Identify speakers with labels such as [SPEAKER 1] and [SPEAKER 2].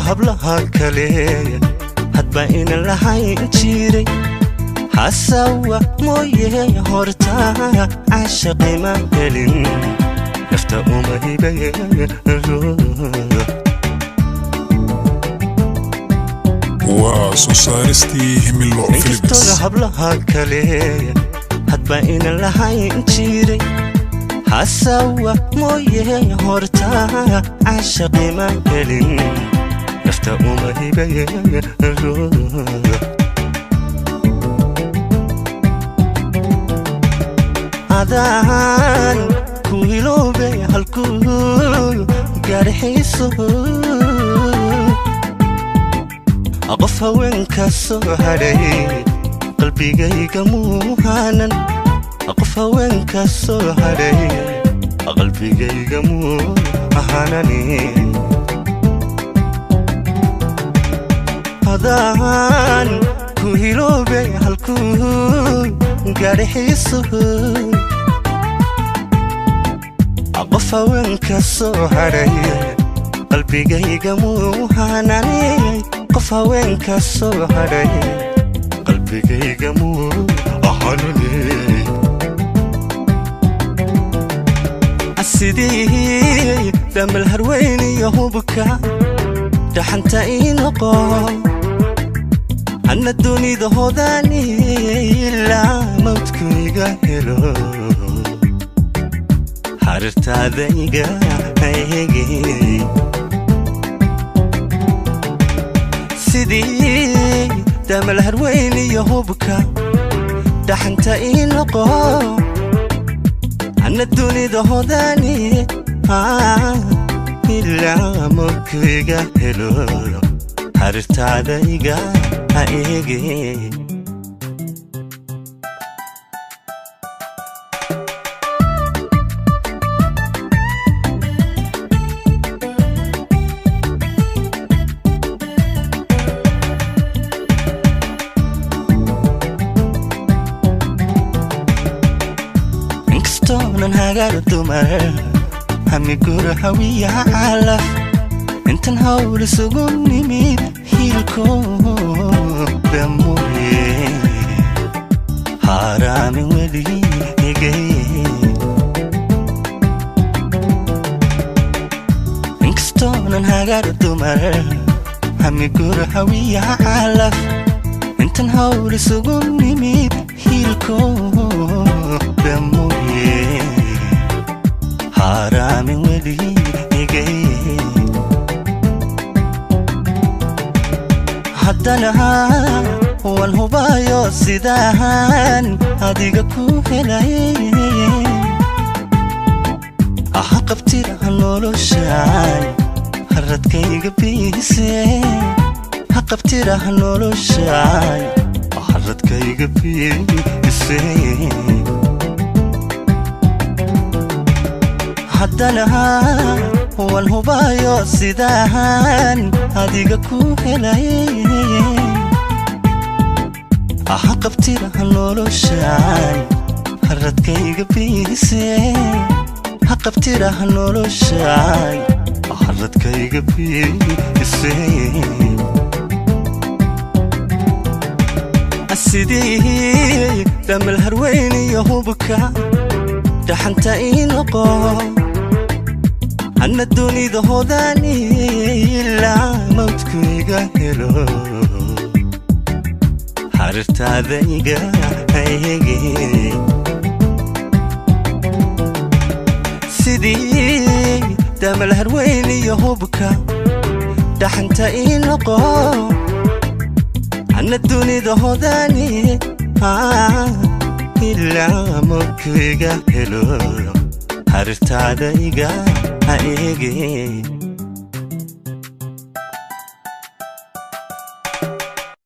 [SPEAKER 1] hablaha kale hadba ina lahayn jiray hasawa mooye horta ashaqi ma helin nafta uma hibayn
[SPEAKER 2] وسوسارستي هملو فيلبس
[SPEAKER 1] hablaha kale hadba ina lahayn jiray hasawa mooye horta ashaqi ma helin nafta uma hibayn adaan ku hiloobe halku garxiiso qof haweenka soo hadhay qalbigayga muuhanan qof haweenka soo hadhay qalbigayga muuhanani adaan ku hiloobe halku garxiiso qof haweenka soo hadhay qalbigayga muuhanani qof haweenka soo hadhay qalbigayga muuhanani asidii damal harweyn iyo hubka dhaxanta inoqo anna dunida hodani ilaa mawdku iga helo hartaada iga eegi sidii damal harweyn iyo hubka dhaxanta inoqo anna dunida hodani ilaa mawdku iga helo hartaada iga eegi من هاجر الدمر همي جور هوية على انت نهول سجوني ميت هيلكو بموي حرامي ولي يجي انكستون هاجر الدمر همي جور هوية على انت نهول سجوني ميت هيلكو بموي حرامي ولي يجي حدنا والهبايو سيدان هاديك كوهلاي أحقبتي لهنولو شاي هرد كيك بيسي حقبتي لهنولو شاي هرد كيك بيسي حدنا والهبايو سيدان هاديك كوهلاي أحقبتي لهنولو شاي هرد كيك بيسي حقبتي لهنولو شاي هرد كيك بيسي السيدي دم الهروين يهوبك دحنت إنقو أن الدنيا هوداني إلا موتك يقهلو حررت هذا يقهيقي سيدي دم الهروين يهوبك دحنت إنقو أن الدنيا هوداني إلا موتك يقهلو حررت هذا يقهيقي